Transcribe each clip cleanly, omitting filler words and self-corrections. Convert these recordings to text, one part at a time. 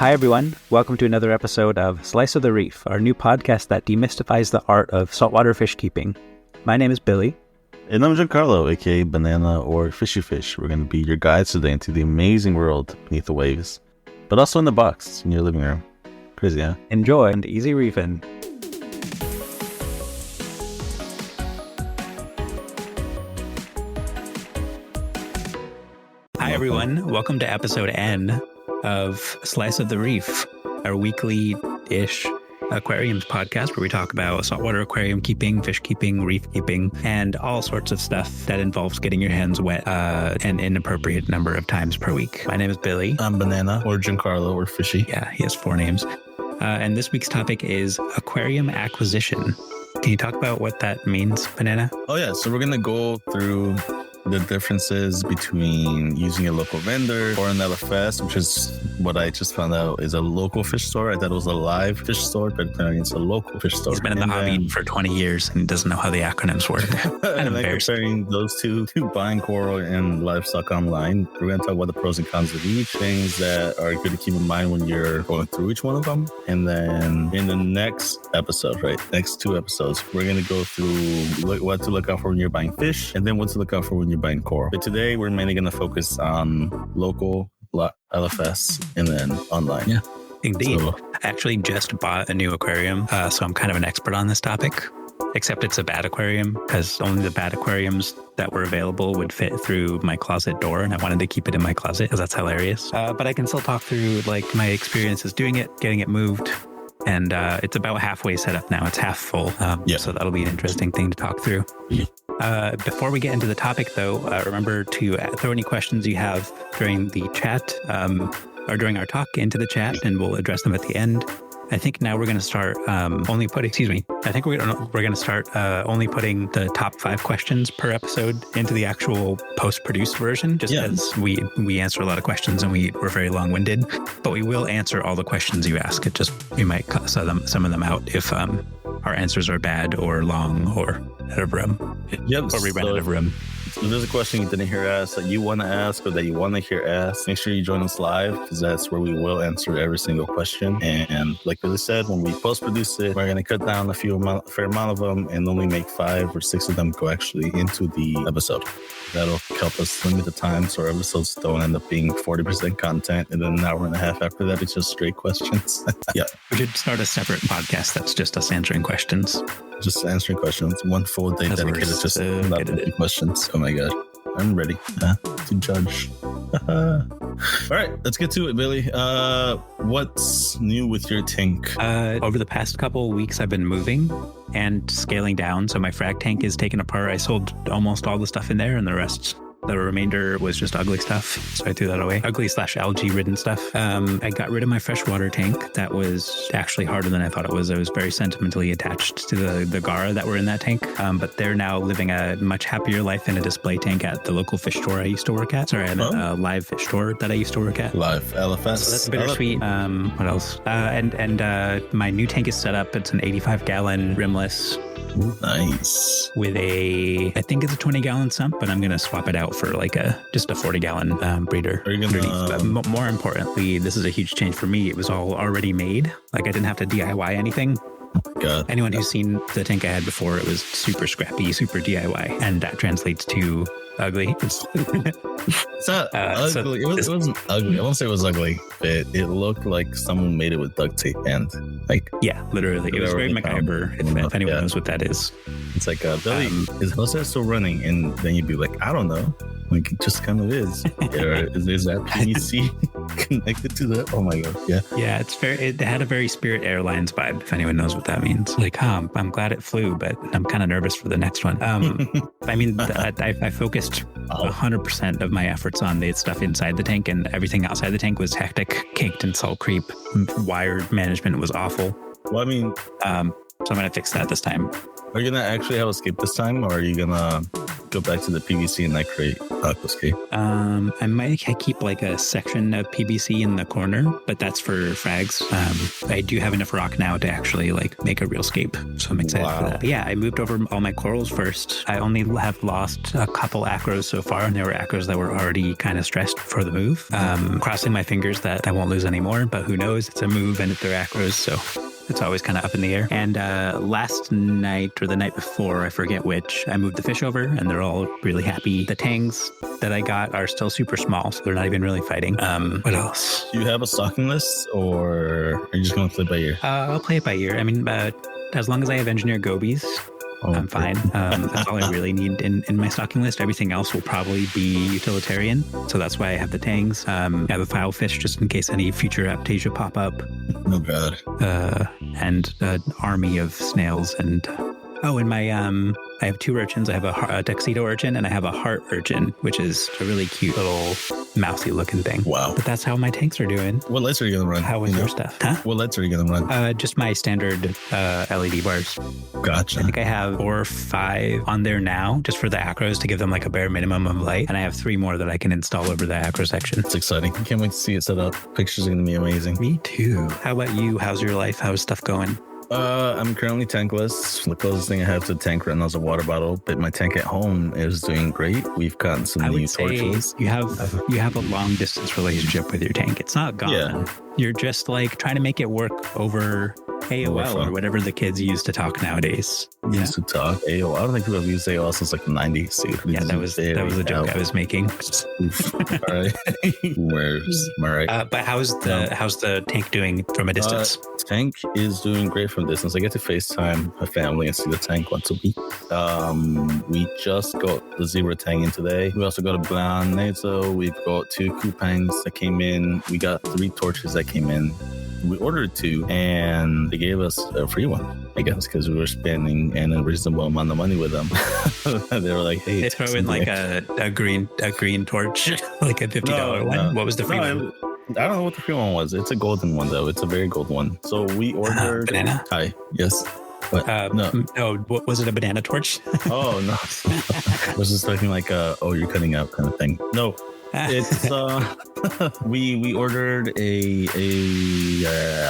Hi, everyone. Welcome to another episode of Slice of the Reef, our new podcast that demystifies the art of saltwater fish keeping. My name is Billy. And I'm Giancarlo, aka Banana or Fishy Fish. We're going to be your guides today into the amazing world beneath the waves, but also in the box in your living room. Crazy, huh? Enjoy and easy reefing. Hi, everyone. Welcome to episode N of Slice of the Reef, our weekly-ish aquariums podcast where we talk about saltwater aquarium keeping, fish keeping, reef keeping, and all sorts of stuff that involves getting your hands wet an inappropriate number of times per week. My name is Billy. I'm Banana or Giancarlo or Fishy. Yeah, he has 4 names. And this week's topic is aquarium acquisition. Can you talk about what that means, Banana? Oh, yeah. So we're going to go through the differences between using a local vendor or an LFS, which is what I just found out is a local fish store. I thought it was a live fish store, but apparently it's a local fish store. He's been in the hobby for 20 years and doesn't know how the acronyms work. And comparing those two, buying coral and livestock online, we're going to talk about the pros and cons of each, things that are good to keep in mind when you're going through each one of them. And then in the next episode, next 2 episodes, we're going to go through what to look out for when you're buying fish and then what to look out for when you're buying coral. But today we're mainly going to focus on local LFS and then online. Yeah, indeed. So, I actually just bought a new aquarium, so I'm kind of an expert on this topic, except it's a bad aquarium because only the bad aquariums that were available would fit through my closet door, and I wanted to keep it in my closet because that's hilarious. But I can still talk through like my experiences doing it, getting it moved. And it's about halfway set up now. It's half full. So that'll be an interesting thing to talk through. Before we get into the topic, though, remember to throw any questions you have during the chat or during our talk into the chat, and we'll address them at the end. I think now we're going to start only putting the top 5 questions per episode into the actual post-produced version, just because we answer a lot of questions and we're very long-winded. But we will answer all the questions you ask. It just, we might cut some of them out if our answers are bad or long or out of room. Yep. Or we ran out of room. So there's a question you didn't hear asked that you want to ask or that you want to hear asked. Make sure you join us live because that's where we will answer every single question. And like Billy said, when we post-produce it, we're going to cut down a fair amount of them and only make 5 or 6 of them go actually into the episode. That'll help us limit the time so our episodes don't end up being 40% content and then an hour and a half after that it's just straight questions. Yeah. We should start a separate podcast that's just us answering questions. Just answering questions. 1 full day dedicated to just not questions. Oh my God. I'm ready to judge. All right, let's get to it, Billy. What's new with your tank? Over the past couple of weeks, I've been moving and scaling down. So my frag tank is taken apart. I sold almost all the stuff in there, and the remainder was just ugly stuff. So I threw that away. Ugly/algae ridden stuff. I got rid of my freshwater tank. That was actually harder than I thought it was. I was very sentimentally attached to the Gara that were in that tank. But they're now living a much happier life in a display tank at the local fish store I used to work at. Sorry, I meant a live fish store that I used to work at. Live LFS. So that's bittersweet. What else? And my new tank is set up. It's an 85-gallon rimless. Nice. With I think it's a 20-gallon sump, but I'm going to swap it out for just a 40-gallon breeder. Are you gonna, but more importantly, this is a huge change for me. It was all already made. I didn't have to DIY anything. God. Anyone who's seen the tank I had before, it was super scrappy, super DIY, and that translates to ugly. It's not ugly. It wasn't ugly. I won't say it was ugly. It looked like someone made it with duct tape and yeah, literally. It was very MacGyver. If anyone knows what that is, it's like Billy, is Jose still running? And then you'd be like, I don't know. It just kind of is. Is that PVC connected to that? Oh my God. Yeah. Yeah, it had a very Spirit Airlines vibe, if anyone knows what that means. I'm glad it flew, but I'm kind of nervous for the next one. I focused 100% of my efforts on the stuff inside the tank, and everything outside the tank was hectic, caked in salt creep. Wire management was awful. Well, so I'm going to fix that this time. Are you gonna actually have escape this time, or are you gonna go back to the PVC and not create aquascape? I might keep like a section of PVC in the corner, but that's for frags. I do have enough rock now to actually like make a real scape, so I'm excited for that. But yeah, I moved over all my corals first. I only have lost a couple acros so far, and there were acros that were already kind of stressed for the move. Crossing my fingers that I won't lose any more, but who knows? It's a move and they're acros, so it's always kind of up in the air. And last night or the night before, I forget which, I moved the fish over and they're all really happy. The tangs that I got are still super small, so they're not even really fighting. What else? Do you have a stocking list, or are you just going to play it by ear? I'll play it by ear. I mean, as long as I have engineered gobies, I'm fine. That's all I really need in my stocking list. Everything else will probably be utilitarian. So that's why I have the tangs. I have a file fish just in case any future aptasia pop up. Oh, God. And an army of snails. And in my I have two urchins. I have a tuxedo urchin and I have a heart urchin, which is a really cute little mousy looking thing. Wow. But that's how my tanks are doing. What lights are you going to run? How is your stuff? Huh? What lights are you going to run? Just my standard LED bars. Gotcha. I think I have 4 or 5 on there now, just for the acros to give them like a bare minimum of light. And I have 3 more that I can install over the acro section. It's exciting. I can't wait to see it set up. Pictures are going to be amazing. Me too. How about you? How's your life? How's stuff going? I'm currently tankless. The closest thing I have to tank right now is a water bottle, but my tank at home is doing great. We've gotten some new torches. You have a long distance relationship with your tank. It's not gone. Yeah. You're just like trying to make it work over AOL or whatever the kids use to talk nowadays. Used to talk AOL. I don't think people have used AOL since like the 90s. Dude. Yeah, that was a joke I was making. All right. Where's my right? But how's the tank doing from a distance? Tank is doing great from a distance. I get to FaceTime my family and see the tank once a week. We just got the zebra tank in today. We also got a brown naso. We've got 2 coupangs that came in. We got 3 torches that came in. We ordered 2 and they gave us a free one, I guess, because we were spending an unreasonable amount of money with them. They were like, hey, they throw in like a green torch, like a $50 one. No. What was the free one? I don't know what the free one was. It's a golden one though. It's a very gold one. So we ordered banana. Hi. Yes. What? No. What was it? A banana torch? Oh no. I was just thinking like you're cutting out kind of thing. No. It's we ordered a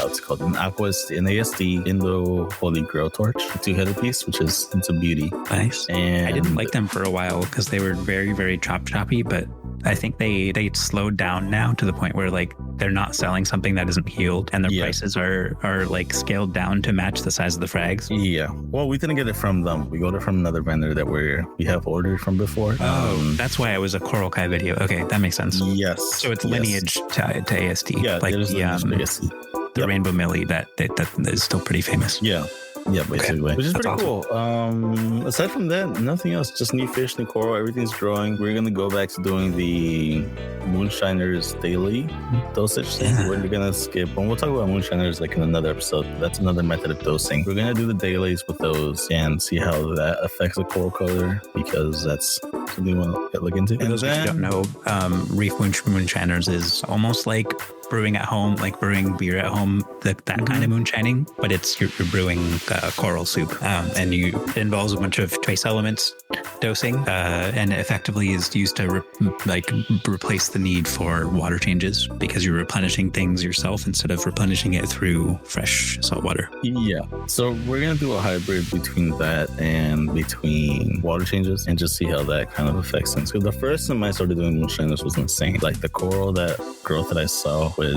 what's it called, an ASD Indo Holy Grail torch, a 2-headed piece, it's a beauty. Nice. And I didn't like them for a while because they were very, very choppy, but I think they slowed down now to the point where like they're not selling something that isn't healed, and their prices are like scaled down to match the size of the frags. Yeah. Well, we didn't get it from them. We got it from another vendor that we have ordered from before. That's why it was a Coral Kai video. Okay, that makes sense. Yes. So it's lineage to ASD. Yeah, like the Rainbow Millie that is still pretty famous. Yeah. Yeah, basically. Okay. Which is pretty cool. Aside from that, nothing else. Just new fish, new coral. Everything's growing. We're going to go back to doing the Moonshiners daily dosage thing. We're going to skip. And we'll talk about Moonshiners like in another episode. That's another method of dosing. We're going to do the dailies with those and see how that affects the coral color, because that's something we want to look into. For those who don't know, Reef Moonshiners is almost like brewing at home, like brewing beer at home, that kind of moonshining, but it's you're brewing coral soup, and it involves a bunch of trace elements dosing, and effectively is used to replace the need for water changes, because you're replenishing things yourself instead of replenishing it through fresh salt water. Yeah. So we're going to do a hybrid between that and between water changes and just see how that kind of affects things. Because the first time I started doing moonshiners was insane. Like the coral growth that I saw it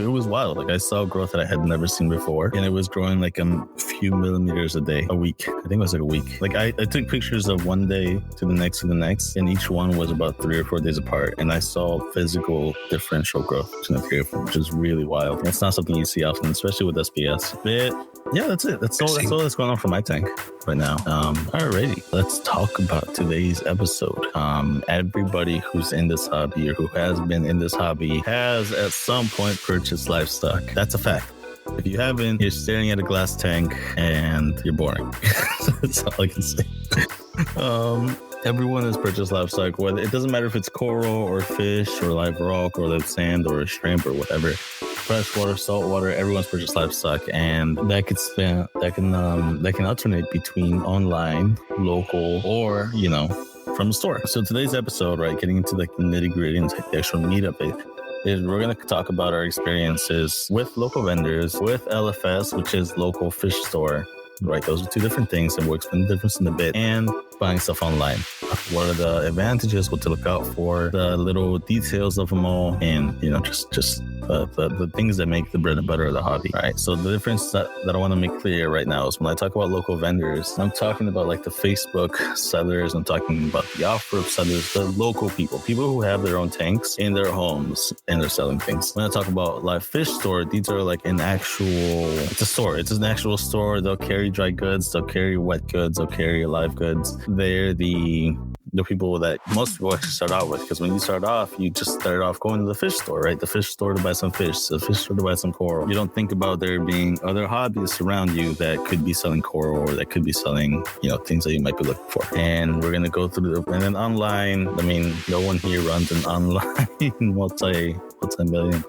was wild. Like I saw growth that I had never seen before, and it was growing like a few millimeters a week. I think it was like a week. Like I took pictures of one day to the next, and each one was about 3 or 4 days apart, and I saw physical differential growth between the 3 of them, which is really wild. And it's not something you see often, especially with SBS. But yeah, that's it. That's all that's going on for my tank right now. Alrighty, let's talk about today's episode. Everybody who's in this hobby or who has been in this hobby has at some point purchased livestock. That's a fact. If you haven't, you're staring at a glass tank and you're boring. That's all I can say. everyone has purchased livestock. Whether it doesn't matter if it's coral or fish or live rock or live sand or shrimp or whatever, freshwater, saltwater, everyone's purchased livestock, and that can alternate between online, local, or from the store. So today's episode, right, getting into like the nitty gritty and the actual meat of it, is we're going to talk about our experiences with local vendors, with LFS, which is local fish store. Right, those are two different things, and we'll explain the difference in a bit. And buying stuff online. What are the advantages? What to look out for? The little details of them all, and just the things that make the bread and butter of the hobby. Right. So the difference that I want to make clear right now is when I talk about local vendors, I'm talking about like the Facebook sellers. I'm talking about the off-road sellers, the local people who have their own tanks in their homes and they're selling things. When I talk about live fish store, these are like it's a store. It's an actual store. They'll carry dry goods, they'll carry wet goods, they'll carry live goods. They're the people that most people actually start out with, because when you start off, you just start off going to the fish store, right? The fish store to buy some fish, the fish store to buy some coral. You don't think about there being other hobbyists around you that could be selling coral or that could be selling, things that you might be looking for. And we're going to go through and then online. I mean, no one here runs an online multi-million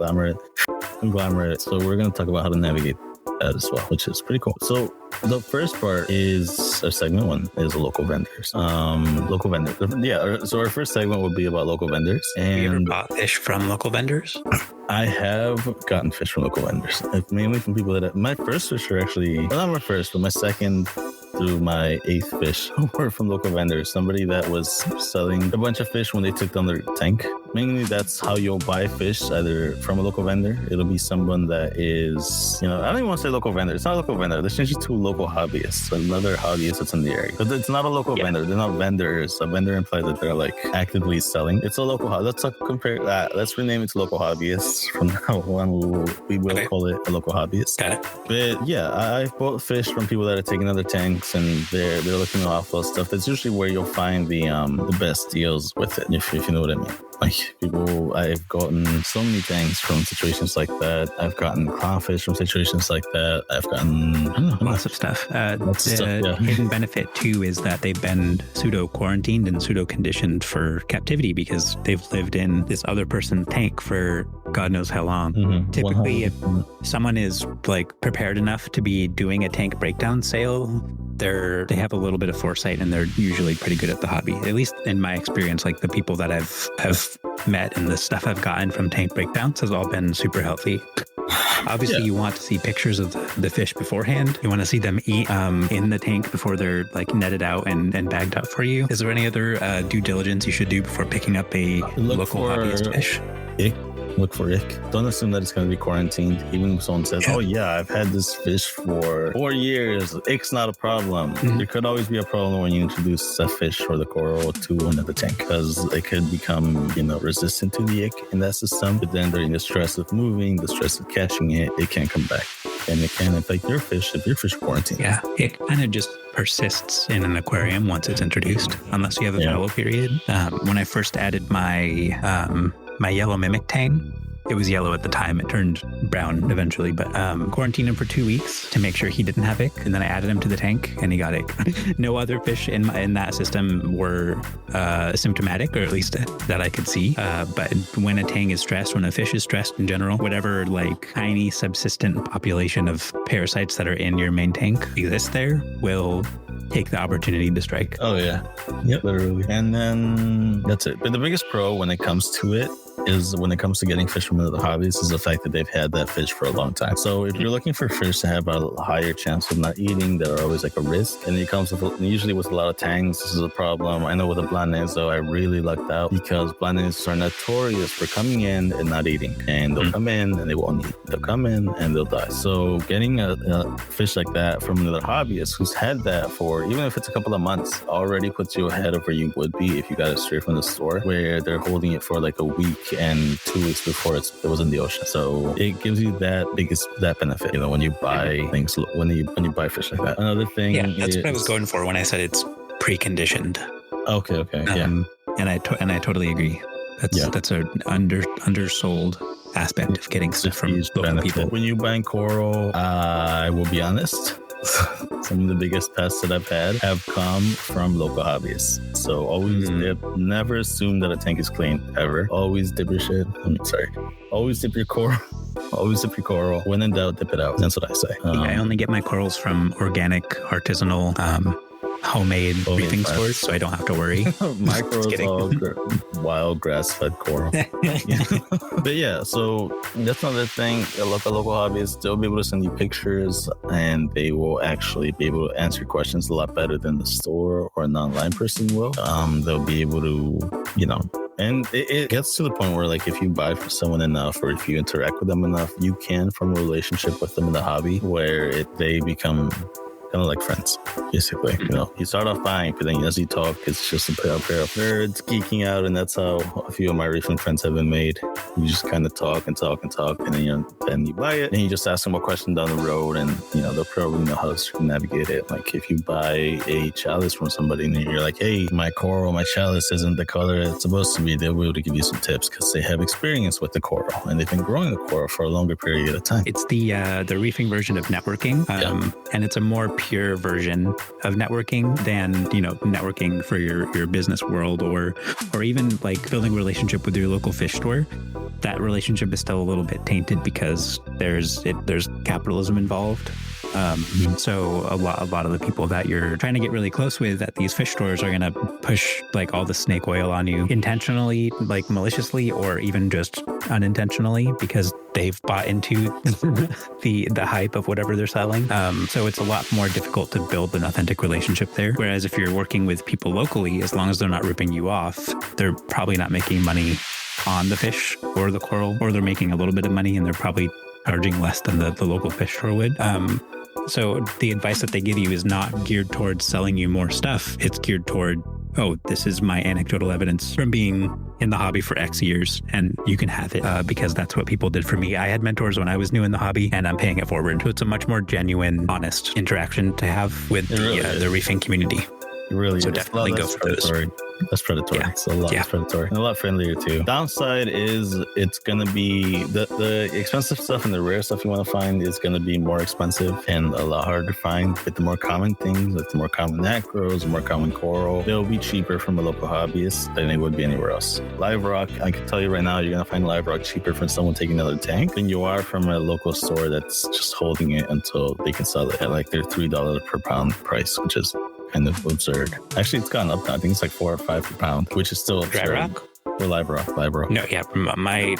conglomerate. So we're going to talk about how to navigate that as well, which is pretty cool. So the first part is segment one is local vendors. Local vendors. Yeah. So our first segment will be about local vendors. And have you ever bought fish from local vendors? I have gotten fish from local vendors, mainly from people my first fish are actually, well, not my first, but my second through my 8th fish were from local vendors. Somebody that was selling a bunch of fish when they took down their tank. Mainly that's how you'll buy fish, either from a local vendor. It'll be someone that is, I don't even want to say local vendor. It's not a local vendor. Let's change it to local hobbyists, another hobbyist that's in the area. But it's not a local vendor. They're not vendors. A vendor implies that they're like actively selling. It's a local Let's compare that. Let's rename it to local hobbyists. From now on, we will call it a local hobbyist. Got it. But yeah, I've bought fish from people that are taking other tanks and they're looking to offload stuff. That's usually where you'll find the best deals with it, if you know what I mean. Like I've gotten so many tanks from situations like that. I've gotten clownfish from situations like that. I've gotten lots of stuff. The hidden benefit too is that they've been pseudo quarantined and pseudo conditioned for captivity because they've lived in this other person's tank for God knows how long. Mm-hmm. Typically, if someone is like prepared enough to be doing a tank breakdown sale, they have a little bit of foresight and they're usually pretty good at the hobby. At least in my experience, like the people that have met and the stuff I've gotten from tank breakdowns has all been super healthy. Obviously, you want to see pictures of the fish beforehand. You want to see them eat in the tank before they're like netted out and bagged up for you. Is there any other due diligence you should do before picking up a local hobbyist fish? Look for ick. Don't assume that it's going to be quarantined. Even if someone says, oh yeah, I've had this fish for 4 years. Ick's not a problem. Mm-hmm. There could always be a problem when you introduce a fish or the coral to another tank because it could become, resistant to the ick in that system. But then during the stress of moving, the stress of catching it, it can come back. And it can affect your fish if your fish are quarantined. Yeah, it kind of just persists in an aquarium once it's introduced, unless you have a fallow period. When I first added my yellow mimic tang, it was yellow at the time. It turned brown eventually, but quarantined him for 2 weeks to make sure he didn't have ick. And then I added him to the tank and he got ick. No other fish in that system were symptomatic, or at least that I could see. But when a tang is stressed, when a fish is stressed in general, whatever like tiny subsistent population of parasites that are in your main tank exists there will take the opportunity to strike. Oh yeah. Yep, literally. And then that's it. But the biggest pro when it comes to it is when it comes to getting fish from other hobbies is the fact that they've had that fish for a long time. So if you're looking for fish to have a higher chance of not eating, that are always like a risk. And it comes with, usually with a lot of tangs, this is a problem. I know with the blanés though, I really lucked out because blanés are notorious for coming in and not eating. And they'll come in and they won't eat. They'll come in and they'll die. So getting a fish like that from another hobbyist who's had that for, even if it's a couple of months, already puts you ahead of where you would be if you got it straight from the store, where they're holding it for like a week and 2 weeks before it was in the ocean. So it gives you that benefit, when you buy things, when you buy fish like that. Another thing, that's what I was going for when I said it's preconditioned. Okay, and I totally agree. That's an undersold aspect of getting stuff from local people. When you're buying coral, I will be honest, some of the biggest pests that I've had have come from local hobbyists. So always dip. Never assume that a tank is clean, ever. Always dip your shit. Always dip your coral. Always dip your coral. When in doubt, dip it out. That's what I say. I only get my corals from organic, artisanal, homemade reefing stores, so I don't have to worry. My coral's all wild grass-fed coral. But yeah, so that's another thing. A local hobbyist, they'll be able to send you pictures, and they will actually be able to answer questions a lot better than the store or an online person will. They'll be able to, and it gets to the point where, like, if you buy from someone enough or if you interact with them enough, you can form a relationship with them in the hobby where they become kind of like friends, basically. You start off buying, but then as you talk, it's just a pair of nerds geeking out, and that's how a few of my reefing friends have been made. You just kind of talk, and then you buy it, and you just ask them a question down the road, and they'll probably know how to navigate it. Like if you buy a chalice from somebody, and you're like, "Hey, my chalice isn't the color it's supposed to be," they'll be able to give you some tips because they have experience with the coral, and they've been growing the coral for a longer period of time. It's the reefing version of networking, and it's a more pure version of networking than networking for your business world or even like building a relationship with your local fish store. That relationship is still a little bit tainted because there's capitalism involved. So a lot of the people that you're trying to get really close with at these fish stores are going to push like all the snake oil on you intentionally, like maliciously, or even just unintentionally because they've bought into the hype of whatever they're selling. So it's a lot more difficult to build an authentic relationship there. Whereas if you're working with people locally, as long as they're not ripping you off, they're probably not making money on the fish or the coral, or they're making a little bit of money and they're probably charging less than the local fish store would. So the advice that they give you is not geared towards selling you more stuff. It's geared toward, this is my anecdotal evidence from being in the hobby for X years, and you can have it because that's what people did for me. I had mentors when I was new in the hobby, and I'm paying it forward. So it's a much more genuine, honest interaction to have with the reefing community. It really so is. definitely go for those. That's predatory. Yeah. It's a lot less predatory and a lot friendlier too. Downside is it's going to be the expensive stuff and the rare stuff you want to find is going to be more expensive and a lot harder to find. But the more common things, like the more common macros, the more common coral, they'll be cheaper from a local hobbyist than they would be anywhere else. Live rock, I can tell you right now, you're going to find live rock cheaper from someone taking another tank than you are from a local store that's just holding it until they can sell it at like their $3 per pound price, which is kind of absurd. Actually, it's gone up now. I think it's like $4 or $5 per pound, which is still dry rock. Or live rock. No, yeah, my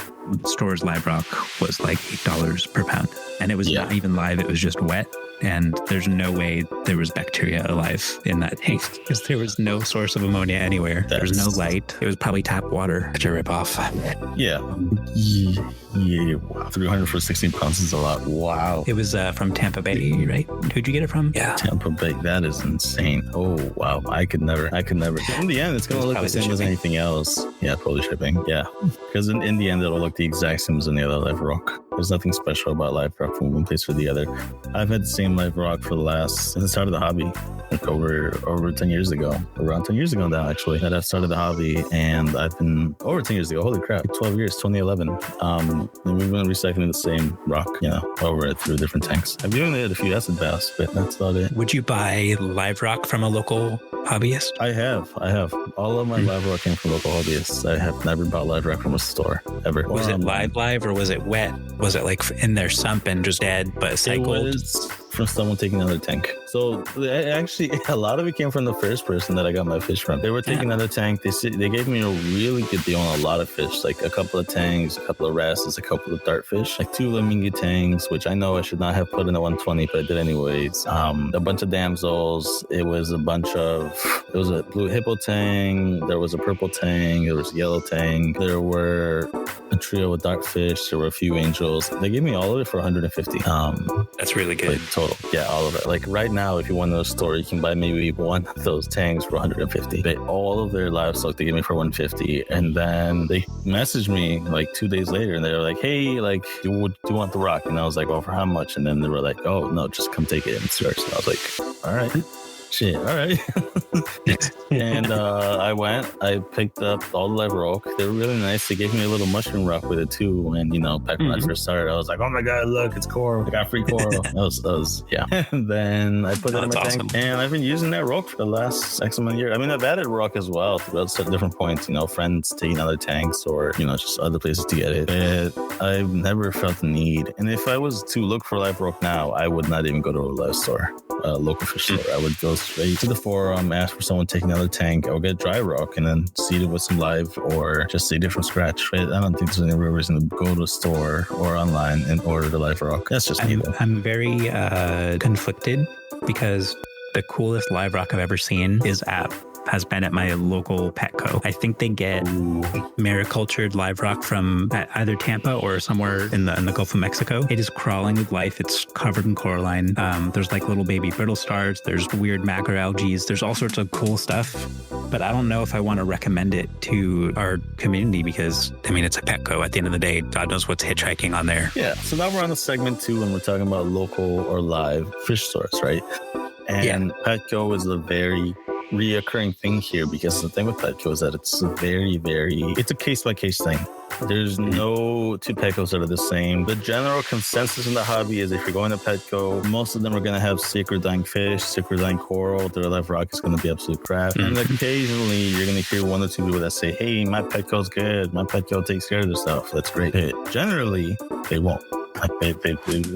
store's live rock was like $8 per pound, and it was not even live. It was just wet, and there's no way there was bacteria alive in that tank because there was no source of ammonia anywhere. There was no light. It was probably tap water. Such a ripoff. Yeah. Wow. 300 for 16 pounds is a lot. Wow. It was from Tampa Bay, right? Who'd you get it from? Yeah. Tampa Bay. That is insane. Oh, wow. I could never. In the end, it's going to look the same as anything else. Yeah, probably shipping. Yeah. Because in the end, it'll look the exact same as any other live rock. There's nothing special about live rock from one place or the other. I've had the same live rock since the start of the hobby. Like over 10 years ago. Around 10 years ago now, actually, that I've started the hobby. And I've been over 10 years ago. Holy crap. 12 years, 2011. And we've been recycling the same rock, over it through different tanks. I've even had a few acid baths, but that's about it. Would you buy live rock from a local hobbyist? I have. All of my live rock came from local hobbyists. I have never bought live rock from a store, ever. Was it live, or was it wet? Was it like in their sump and just dead, but cycled? It was from someone taking another tank. So actually, a lot of it came from the first person that I got my fish from. They were taking another tank. They gave me a really good deal on a lot of fish, like a couple of tangs, a couple of wrasses, a couple of dartfish, like 2 Lemingi tangs, which I know I should not have put in a 120, but I did anyways. A bunch of damsels. It was a blue hippo tang. There was a purple tang. There was a yellow tang. There were a trio of dartfish. There were a few angels. They gave me all of it for 150. That's really good. Like, total. Yeah, all of it. Like right now, if you went to a store, you can buy maybe one of those tangs for 150. All of their livestock they gave me for 150, and then they messaged me like 2 days later, and they were like, "Hey, like, do you want the rock?" And I was like, "Oh, for how much?" And then they were like, "Oh, no, just come take it in stores." And I was like, "All right." Shit, all right. And I picked up all the live rock. They were really nice. They gave me a little mushroom rock with it too. And back when I first started, I was like, oh my God, look, it's coral. I got free coral. that was yeah. And then I put it in my tank. And I've been using that rock for the last X amount of years. I mean, I've added rock as well throughout different points, friends taking other tanks or, just other places to get it. But I've never felt the need. And if I was to look for live rock now, I would not even go to a live store, local fish store. I would go straight to the forum, ask for someone taking another tank. I would get dry rock and then seed it with some live or just seed it from scratch. Right? I don't think there's any real reason to go to a store or online and order the live rock. That's just me though. I'm very conflicted because the coolest live rock I've ever seen has been at my local Petco. I think they get maricultured live rock from either Tampa or somewhere in the Gulf of Mexico. It is crawling with life. It's covered in coralline. There's like little baby brittle stars. There's weird macroalgae. There's all sorts of cool stuff. But I don't know if I want to recommend it to our community because, it's a Petco. At the end of the day, God knows what's hitchhiking on there. Yeah. So now we're on the segment 2 and we're talking about local or live fish stores, right? And Petco is a very reoccurring thing here because the thing with Petco is that it's a very, it's a case-by-case thing. There's no two Petcos that are the same. The general consensus in the hobby is if you're going to Petco, most of them are going to have sacred dying fish, sacred dying coral. Their live rock is going to be absolute crap. And occasionally you're going to hear one or two people that say, hey, my Petco's good. My Petco takes care of their stuff. That's great. But generally, they won't.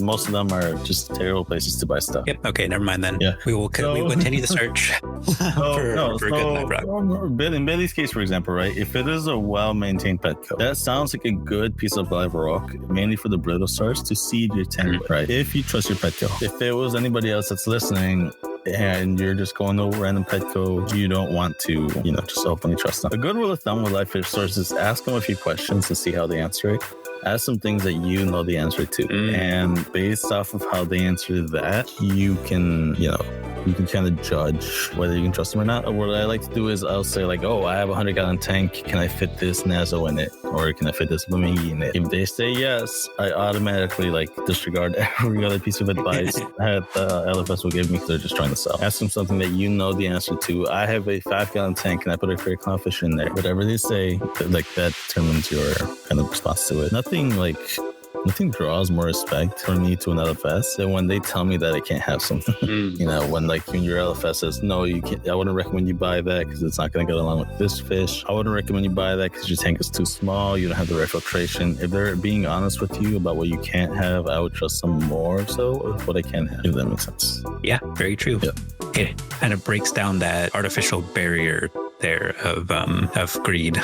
Most of them are just terrible places to buy stuff. Yep. Okay. Never mind then. Yeah. We will continue the search for a good live rock. In Billy's case, for example, right? If it is a well-maintained Petco, that sounds like a good piece of live rock, mainly for the brittle stars to seed your tank with, right? If you trust your Petco. If there was anybody else that's listening and you're just going to a random Petco, you don't want to, just openly trust them. A good rule of thumb with live fish stores is ask them a few questions to see how they answer it. Ask some things that you know the answer to. And based off of how they answer that, you can kind of judge whether you can trust them or not. Or what I like to do is I'll say like, oh, I have a 100-gallon tank. Can I fit this Nazo in it? Or can I fit this Bemigui in it? If they say yes, I automatically disregard every other piece of advice that LFS will give me because they're just trying to sell. Ask them something that you know the answer to. I have a 5-gallon tank. Can I put a clear clownfish in there? Whatever they say, that determines your kind of response to it. Nothing draws more respect for me to an LFS than when they tell me that I can't have something. When your LFS says, no, you can't, I wouldn't recommend you buy that because it's not going to go along with this fish. I wouldn't recommend you buy that because your tank is too small. You don't have the right filtration. If they're being honest with you about what you can't have, I would trust them more so with what I can have, if that makes sense. Yeah, very true. Yeah. It kind of breaks down that artificial barrier there of greed.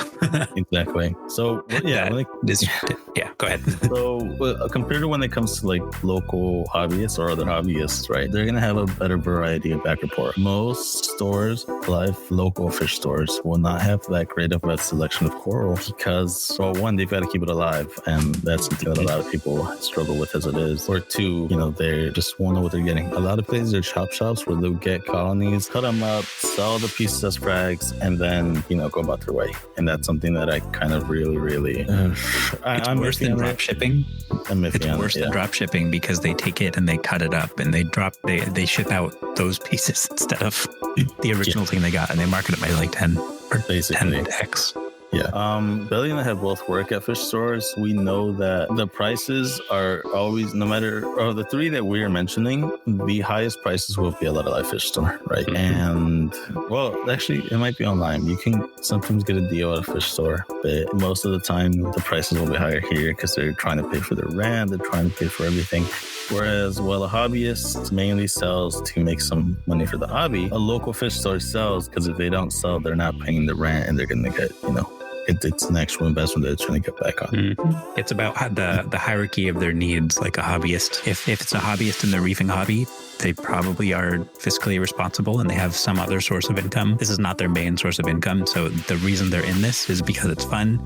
Exactly. So go ahead. So compared to when it comes to local hobbyists or other hobbyists, right, they're gonna have a better variety of back report. Most stores, live local fish stores, will not have that great of a selection of coral because, well, one, they've got to keep it alive, and that's something that a lot of people struggle with as it is. Or two, they just won't know what they're getting. A lot of places are chop shops where they'll get colonies, cut them up, sell the pieces as frags, and then go about their way. And that's something that I kind of really I'm worse than drop shipping. It's worse than drop shipping because they take it and they cut it up and they ship out those pieces instead of the original thing they got, and they market it by 10 or basically 10x. Yeah. Billy and I have both work at fish stores. We know that the prices are always, no matter of the three that we're mentioning, the highest prices will be at a live fish store, right? And well, actually, it might be online. You can sometimes get a deal at a fish store, but most of the time the prices will be higher here because they're trying to pay for their rent, they're trying to pay for everything. Whereas, a hobbyist mainly sells to make some money for the hobby, a local fish store sells because if they don't sell, they're not paying the rent and they're going to get, it's an actual investment that they're trying to get back on. It's about the hierarchy of their needs, like a hobbyist. If it's a hobbyist in the reefing hobby, they probably are fiscally responsible and they have some other source of income. This is not their main source of income. So the reason they're in this is because it's fun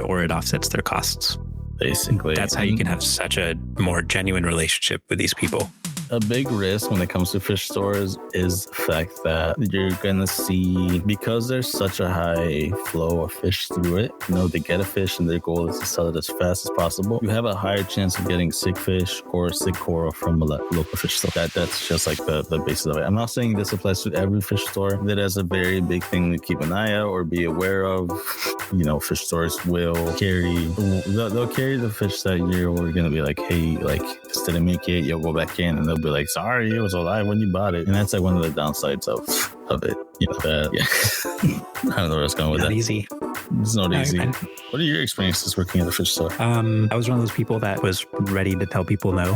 or it offsets their costs. Basically. That's how you can have such a more genuine relationship with these people. A big risk when it comes to fish stores is the fact that you're going to see, because there's such a high flow of fish through it, they get a fish and their goal is to sell it as fast as possible. You have a higher chance of getting sick fish or sick coral from a local fish store. That's just like the basis of it. I'm not saying this applies to every fish store. That is a very big thing to keep an eye out or be aware of. Fish stores will they'll carry the fish that you're going to be like, hey, like this didn't make it. You'll go back in and they'll be like, sorry, it was alive when you bought it. And that's like one of the downsides of it. I don't know where I was going with not that. Easy. It's not easy. What are your experiences working at a fish store? I was one of those people that was ready to tell people no.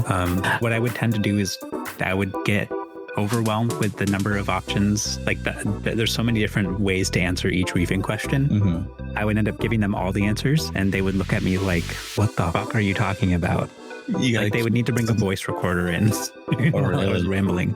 What I would tend to do is I would get overwhelmed with the number of options. Like there's so many different ways to answer each reefing question. Mm-hmm. I would end up giving them all the answers and they would look at me like, what the fuck are you talking about? They would need to bring a voice recorder in while I was rambling.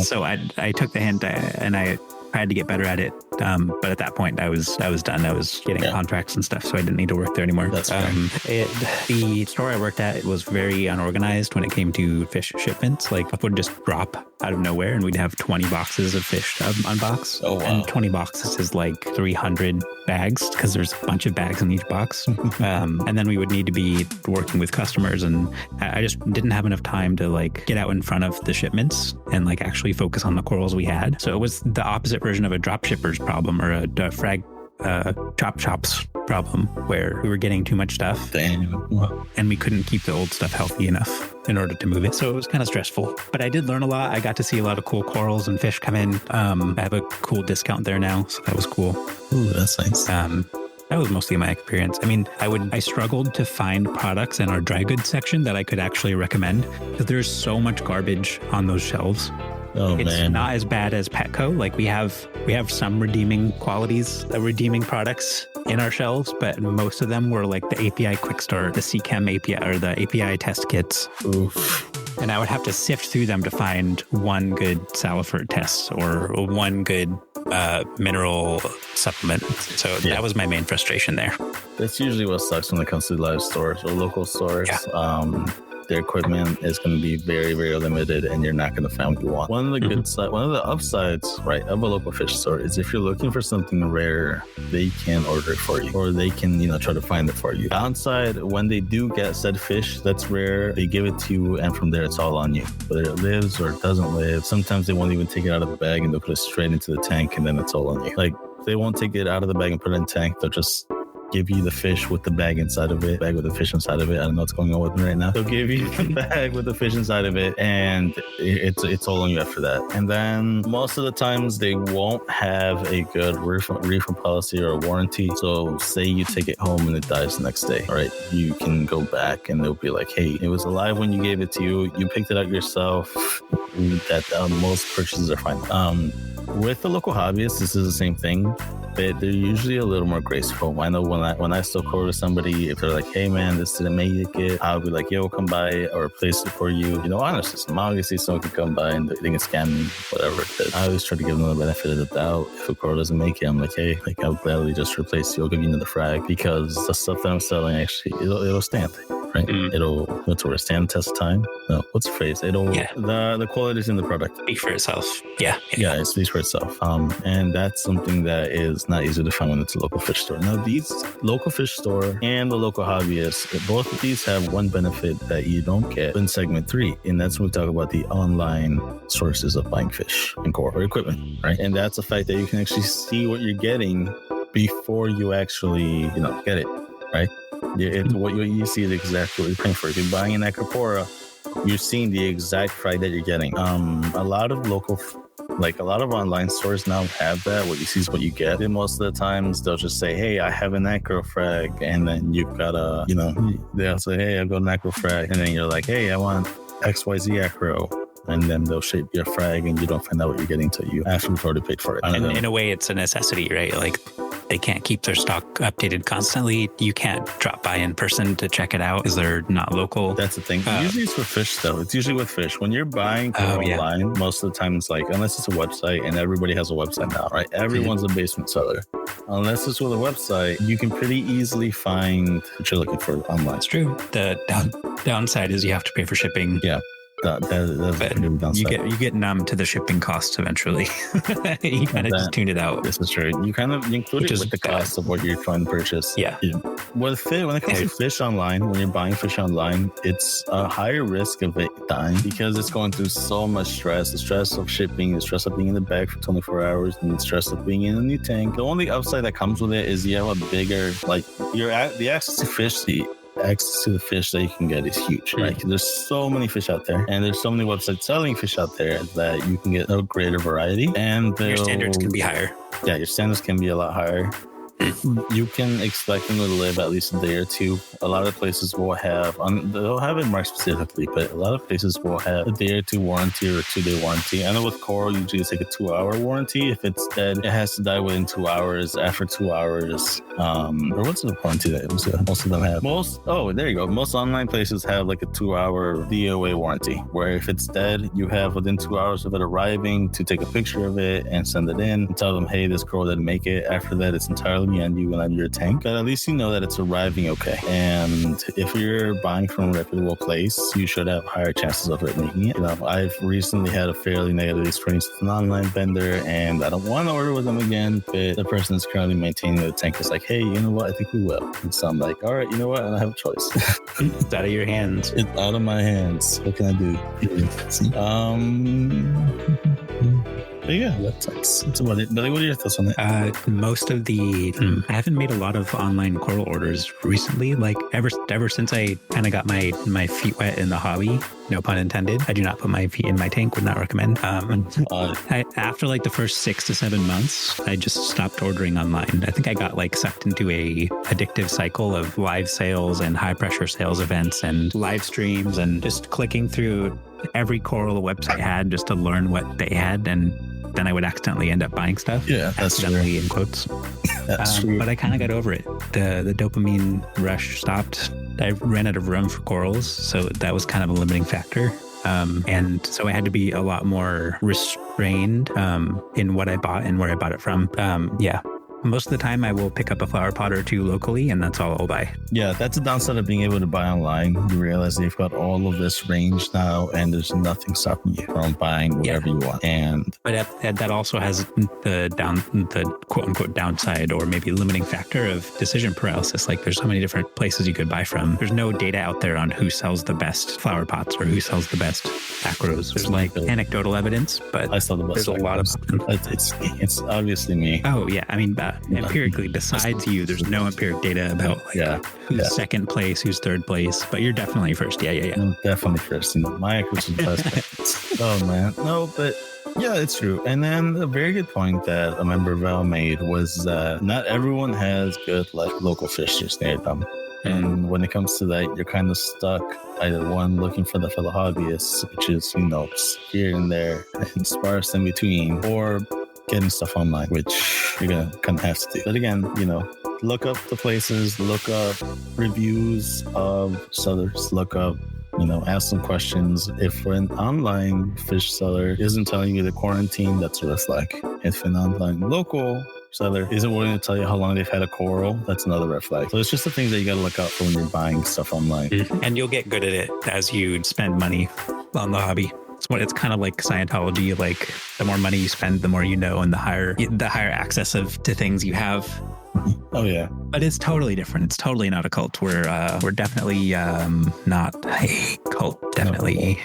So I took the hint and I tried to get better at it. But at that point, I was done. I was getting contracts and stuff, so I didn't need to work there anymore. That's the store I worked at, it was very unorganized when it came to fish shipments. Like stuff would just drop out of nowhere, and we'd have 20 boxes of fish to unbox. Oh wow! And 20 boxes is like 300 bags because there's a bunch of bags in each box. And then we would need to be working with customers, and I just didn't have enough time to like get out in front of the shipments and like actually focus on the corals we had. So it was the opposite version of a drop shipper's problem or a frag chop shops problem where we were getting too much stuff. Damn. Wow. And we couldn't keep the old stuff healthy enough in order to move it. So it was kind of stressful, but I did learn a lot. I got to see a lot of cool corals and fish come in. I have a cool discount there now, so that was cool. Ooh, that's nice. That was mostly my experience. I mean, I struggled to find products in our dry goods section that I could actually recommend because there's so much garbage on those shelves. It's not as bad as Petco. Like we have some redeeming qualities, redeeming products in our shelves, but most of them were like the API Quick Start, the CChem API or the API test kits. Oof. And I would have to sift through them to find one good salifert test or one good mineral supplement. So that was my main frustration there. That's usually what sucks when it comes to live stores or local stores. Yeah. Their equipment is going to be very, very limited and you're not going to find what you want. One of the good side, one of the upsides, right, of a local fish store is if you're looking for something rare, they can order it for you or they can, try to find it for you. Downside, when they do get said fish that's rare, they give it to you and from there it's all on you. Whether it lives or it doesn't live, sometimes they won't even take it out of the bag and they'll put it straight into the tank and then it's all on you. Like they won't take it out of the bag and put it in the tank. They'll just give you the fish with the bag inside of it, bag with the fish inside of it. I don't know what's going on with me right now. They'll give you the bag with the fish inside of it and it's all on you after that. And then most of the times they won't have a good refund policy or a warranty. So say you take it home and it dies the next day, all right? You can go back and they'll be like, hey, it was alive when you gave it to you. You picked it out yourself. That most purchases are fine. With the local hobbyists, this is the same thing. They're usually a little more graceful. I know when I still quote to somebody, if they're like, hey man, this didn't make it, I'll be like, yo, come by or replace it for you. On our system, obviously someone can come by and they can scam me, whatever it is. I always try to give them the benefit of the doubt. If a quote doesn't make it, I'm like, hey, I'll gladly just replace you. I'll give you another frag because the stuff that I'm selling actually, it'll stand. Right? It'll stand the test of time. No, what's the phrase? The quality is in the product. Speak for itself. Yeah, it speaks for itself. And that's something that is not easy to find when it's a local fish store. Now, these local fish store and the local hobbyist, both of these have one benefit that you don't get in segment 3, and that's when we talk about the online sources of buying fish and core or equipment, right? And that's the fact that you can actually see what you're getting before you actually, get it, right? What you see is exactly what you're paying for. If you're buying an acropora, you're seeing the exact frag that you're getting. A lot of online stores now have that. What you see is what you get. And most of the times they'll just say, hey, I have an acro frag. And then you've got they'll say, hey, I've got an acro frag. And then you're like, hey, I want XYZ acro. And then they'll shape your frag and you don't find out what you're getting until you actually already paid for it. In a way, it's a necessity, right? Like they can't keep their stock updated constantly. You can't drop by in person to check it out because they're not local. That's the thing. Usually it's with fish though. It's usually with fish. When you're buying online, most of the time it's like, unless it's a website, and everybody has a website now, right? Everyone's a basement seller. Unless it's with a website, you can pretty easily find what you're looking for online. It's true. The downside is you have to pay for shipping. Yeah. That's But pretty downside. you get numb to the shipping costs eventually. You kind of just tune it out. This is true. You include Which it is with the bad. cost of what you're trying to purchase. Yeah. When it comes to fish online, when you're buying fish online, it's a higher risk of it dying because it's going through so much stress. The stress of shipping, the stress of being in the bag for 24 hours, and the stress of being in a new tank. The only upside that comes with it is you have a bigger, like, the access to fish, access to the fish that you can get is huge, right? There's so many fish out there, and there's so many websites selling fish out there that you can get a greater variety, and Your standards can be higher. Yeah, your standards can be a lot higher. You can expect them to live at least a day or two. A lot of places will have, they'll have it marked specifically, but a lot of places will have a day or two warranty or a 2-day warranty. I know with coral, usually it's like a 2-hour warranty. If it's dead, it has to die within 2 hours. After 2 hours, or what's the warranty that most of them have? There you go. Most online places have like a 2-hour DOA warranty, where if it's dead, you have within 2 hours of it arriving to take a picture of it and send it in and tell them, hey, this coral didn't make it. After that, it's entirely on you and on your tank, but at least you know that it's arriving okay. And if you're buying from a reputable place, you should have higher chances of it making it. I've recently had a fairly negative experience with an online vendor, and I don't want to order with them again, but the person that's currently maintaining the tank is like, hey, you know what, I think we will. And so I'm like, all right, you know what, I don't have a choice. It's out of your hands. It's out of my hands. What can I do? But yeah, that's about it. Billy, what are your thoughts on it? I haven't made a lot of online coral orders recently. Like ever since I kind of got my feet wet in the hobby, no pun intended. I do not put my feet in my tank. Would not recommend. After like the first 6 to 7 months, I just stopped ordering online. I think I got like sucked into a addictive cycle of live sales and high pressure sales events and live streams and just clicking through every coral the website had just to learn what they had, and then I would accidentally end up buying stuff. Yeah, that's accidentally in quotes. That's true. But I kind of got over it. The dopamine rush stopped. I ran out of room for corals, so that was kind of a limiting factor. And so I had to be a lot more restrained in what I bought and where I bought it from. Most of the time I will pick up a flower pot or two locally, and that's all I'll buy. Yeah, that's the downside of being able to buy online. You realize they've got all of this range now, and there's nothing stopping you from buying whatever you want. But that also has the quote unquote downside, or maybe limiting factor, of decision paralysis. Like, there's so many different places you could buy from. There's no data out there on who sells the best flower pots or who sells the best acros. There's like anecdotal evidence, but I sell the best. There's a lot of it's obviously me. Oh yeah, I mean, empirically, besides you, there's no empiric data about who's second place, who's third place, but you're definitely first. Yeah. I'm definitely first. My acros is the best. Oh man, no, but yeah, it's true. And then a very good point that a member of Val made was that not everyone has good local fish just near them. And when it comes to that, you're kind of stuck either one, looking for the fellow hobbyists, which is, here and there and sparse in between, or getting stuff online, which you're going to kind of have to do. But again, look up the places, look up reviews of sellers, look up, ask some questions. If an online fish seller isn't telling you to quarantine, that's a red flag. If an online local seller isn't willing to tell you how long they've had a coral, that's another red flag. So it's just the things that you got to look out for when you're buying stuff online. And you'll get good at it as you spend money on the hobby. It's kind of like Scientology. Like, the more money you spend, the more you know, and the higher access to things you have. Oh yeah, but it's totally different. It's totally not a cult. We're definitely not a cult. Definitely.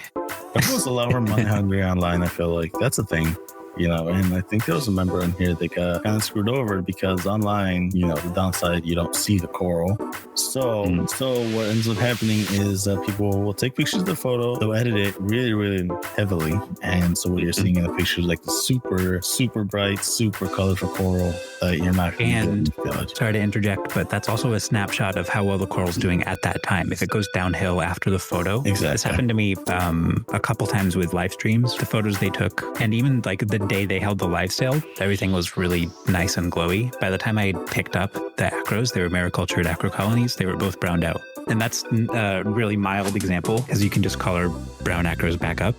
Everyone's a lot more money hungry online. I feel like that's a thing. And I think there was a member in here that got kind of screwed over because online, the downside, you don't see the coral. So what ends up happening is that people will take pictures of the photo, they'll edit it really, really heavily. And so what you're seeing in the picture is like the super, super bright, super colorful coral that you're not going to get. Sorry to interject, but that's also a snapshot of how well the coral's doing at that time. If it goes downhill after the photo. Exactly. This happened to me a couple times with live streams. The photos they took, and even like the day they held the live sale, everything was really nice and glowy. By the time I picked up the acros, they were maricultured acro colonies. They were both browned out. And that's a really mild example, because you can just color brown acros back up.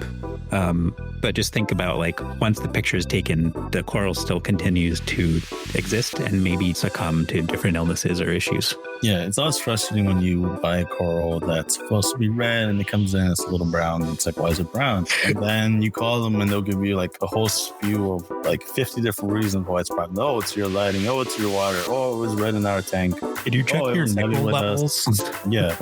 But just think about like once the picture is taken, the coral still continues to exist and maybe succumb to different illnesses or issues. Yeah, it's always frustrating when you buy a coral that's supposed to be red and it comes in, it's a little brown. It's like, why is it brown? And then you call them and they'll give you like a whole spew of like 50 different reasons why it's brown. Oh, it's your lighting. Oh, it's your water. Oh, it was red in our tank. Did you check your nickel levels? Yeah.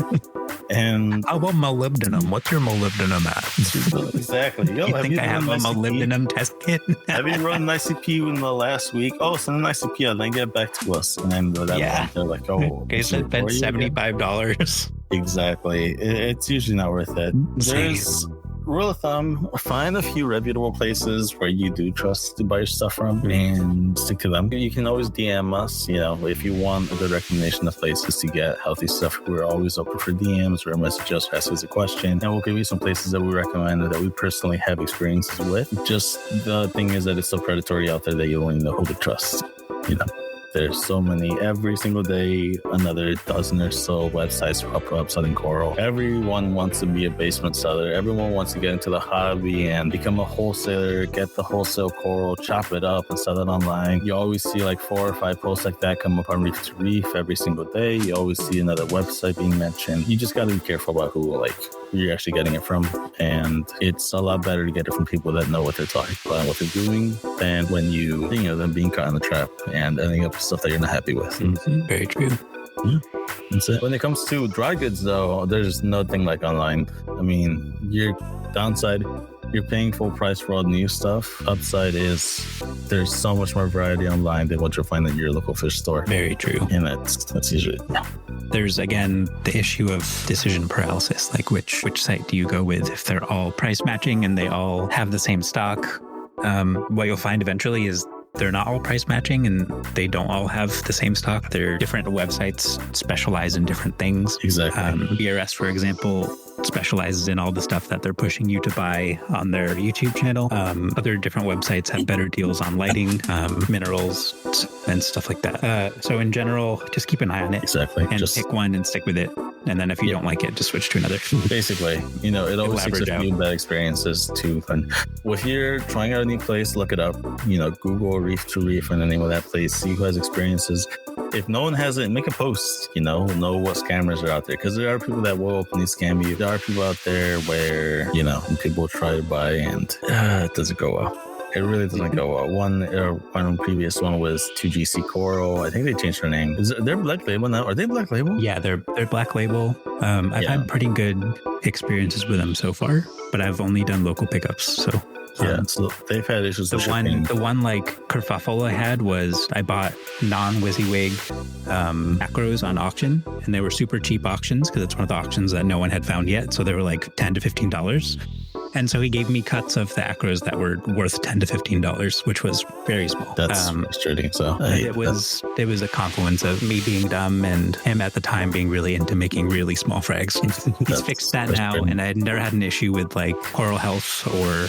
And how about molybdenum? What's your molybdenum at? Exactly. Yo, you think I have a molybdenum test kit? Have you run an ICP in the last week? Oh, send an ICP and then get back to us. And then they're like, oh, okay, so spend $75. Exactly. It's usually not worth it. There's rule of thumb, find a few reputable places where you do trust to buy your stuff from and stick to them. You can always DM us, if you want a good recommendation of places to get healthy stuff. We're always open for DMs or message us, ask us a question, and we'll give you some places that we recommend or that we personally have experiences with. Just the thing is that it's so predatory out there that you don't even know who to trust. There's so many. Every single day, another dozen or so websites pop up selling coral. Everyone wants to be a basement seller. Everyone wants to get into the hobby and become a wholesaler, get the wholesale coral, chop it up and sell it online. You always see like 4 or 5 posts like that come up on Reef to Reef every single day. You always see another website being mentioned. You just got to be careful about who you're actually getting it from. And it's a lot better to get it from people that know what they're talking about and what they're doing than when them being caught in the trap and ending up with stuff that you're not happy with. Mm-hmm. Very true. Yeah, that's it. When it comes to dry goods, though, there's nothing like online. I mean, your downside, you're paying full price for all the new stuff. Upside is there's so much more variety online than what you'll find at your local fish store. Very true. And that's usually There's, again, the issue of decision paralysis. Like, which site do you go with? If they're all price matching and they all have the same stock, what you'll find eventually is they're not all price matching and they don't all have the same stock. They're different websites specialize in different things. Exactly. BRS, for example, specializes in all the stuff that they're pushing you to buy on their YouTube channel. Other different websites have better deals on lighting, minerals, and stuff like that. So in general, just keep an eye on it. Exactly. And pick one and stick with it. And then if you don't like it, just switch to another. Basically, it always takes a few bad experiences to fun. If you're trying out a new place, look it up. Google Reef to Reef and the name of that place. See who has experiences. If no one has it, make a post. Know what scammers are out there, because there are people that will openly scam you. There are people out there where people try to buy and it doesn't go well. It really doesn't go well. One previous one was 2GC Coral. I think they changed their name. They're Black Label now? Are they Black Label? Yeah, they're Black Label. I've had pretty good experiences with them so far, but I've only done local pickups. So so they've had issues. The one like kerfuffle I had was I bought non-WYSIWYG acros on auction, and they were super cheap auctions because it's one of the auctions that no one had found yet. So they were like $10 to $15. And so he gave me cuts of the acros that were worth $10 to $15, which was very small. That's frustrating. So it was a confluence of me being dumb and him at the time being really into making really small frags. He's fixed that now, and I never had an issue with like coral health or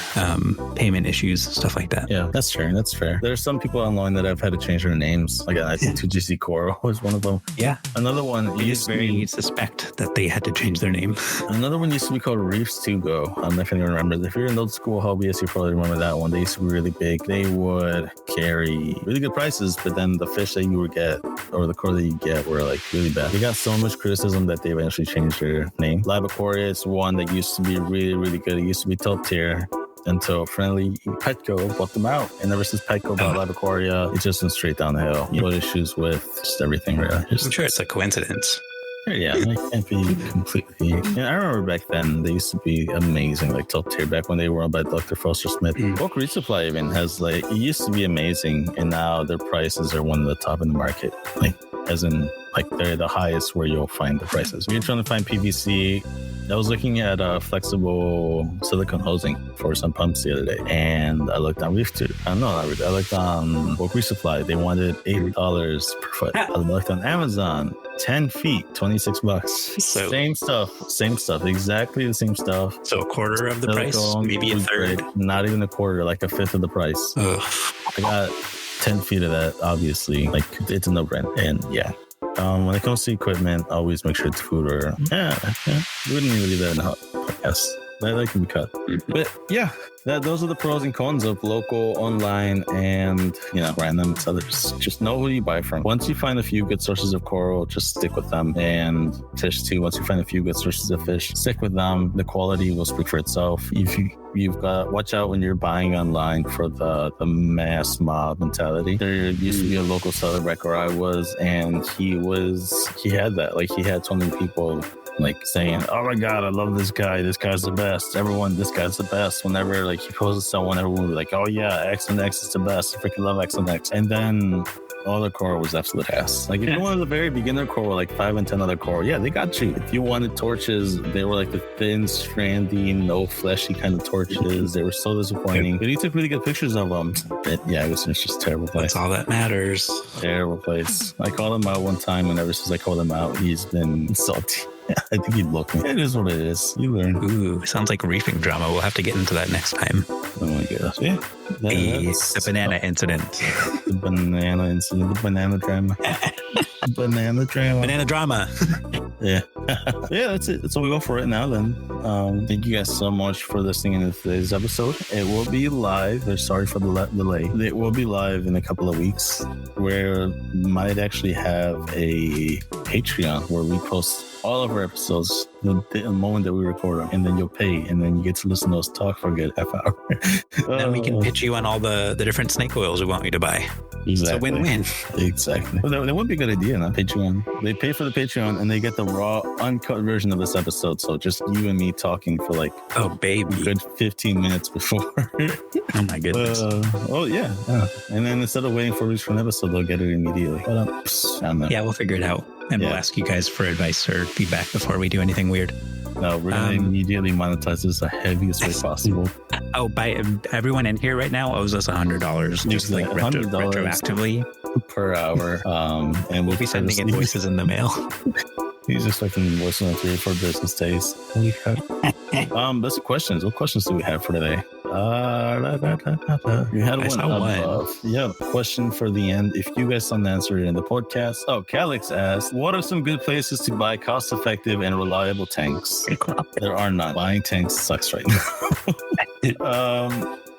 payment issues, stuff like that. Yeah, that's fair. That's fair. There are some people online that have had to change their names. Like I think 2GC Coral was one of them. Yeah. Another one. I just very suspect that they had to change their name. Another one used to be called Reefs to Go. I don't know if anyone remembers. If you're an old school hobbyist, you probably remember that one. They used to be really big. They would carry really good prices, but then the fish that you would get or the coral that you get were like really bad. They got so much criticism that they eventually changed their name. Live Aquarium is one that used to be really, really good. It used to be top tier until friendly Petco bought them out. And ever since Petco bought Live Aquaria, it just went straight down the hill. You had issues with just everything, really. I'm sure it's a coincidence. Yeah, it can't be completely. Yeah, I remember back then they used to be amazing, like top tier. Back when they were owned by Dr. Foster Smith, Bulk Resupply even has it used to be amazing, and now their prices are one of the top in the market. They're the highest where you'll find the prices. If you're trying to find PVC, I was looking at flexible silicone hosing for some pumps the other day, and I looked on Reef too. I looked on Bulk Resupply. They wanted $8 per foot. I looked on Amazon. 10 feet, $26. So, same stuff, exactly the same stuff. So a quarter of the price, maybe a third. Not even a quarter, like a fifth of the price. Ugh. I got 10 feet of that, obviously. Like, it's a no-brainer. And yeah. When it comes to equipment, always make sure it's food or we wouldn't even leave that in the podcast. that can be cut. But yeah, those are the pros and cons of local, online, and random sellers. Just know who you buy from. Once you find a few good sources of coral, just stick with them. And fish too. Once you find a few good sources of fish, stick with them. The quality will speak for itself. If you've got watch out when you're buying online for the mass mob mentality. There used to be a local seller back where I was, and he had that. Like, he had so many people like saying, "Oh my God, I love this guy. This guy's the best. This guy's the best." Whenever like he posted someone, everyone would be like, "Oh yeah, X and X is the best. I freaking love X and X." And then all the coral was absolute ass. Like, if you wanted the very beginner coral, like 5 and 10 other coral, yeah, they got you. If you wanted torches, they were like the thin, strandy, no fleshy kind of torches. They were so disappointing. But he took really good pictures of them. But yeah, it was just a terrible place. That's all that matters. Terrible place. I called him out one time, and ever since I called him out, he's been salty. Yeah, I think he'd look me. It is what it is. You learn. Ooh, sounds like reefing drama. We'll have to get into that next time. Oh my gosh. Yeah. The banana incident. The banana incident. The banana drama. Banana drama. Banana drama. Yeah. Yeah, that's it. That's all we go for right now then. Thank you guys so much for listening to today's episode. It will be live. Sorry for the delay. It will be live in a couple of weeks, where we might actually have a Patreon where we post all of our episodes the moment that we record them, and then you'll pay, and then you get to listen to us talk for a good half hour. Then we can pitch you on all the different snake oils we want you to buy. Exactly. It's a win-win. Exactly. Well, that would be a good idea, no? Patreon. They pay for the Patreon, and they get the raw, uncut version of this episode. So just you and me talking for like a good 15 minutes before. Oh my goodness. Yeah. And then instead of waiting for release for an episode, they'll get it immediately. I don't know. Yeah, we'll figure it out. And we'll ask you guys for advice or feedback before we do anything weird. No, we're going to immediately monetize this the heaviest way possible. Oh, everyone in here right now owes us $100 just like retroactively per hour. And we'll be sending invoices in the mail. He's just like invoicing on 3 or 4 business days. Holy crap. That's the questions. What questions do we have for today? You had one. Yeah, question for the end. If you guys don't answer it in the podcast. Oh, Calix asked, what are some good places to buy cost-effective and reliable tanks? There are none. Buying tanks sucks right now.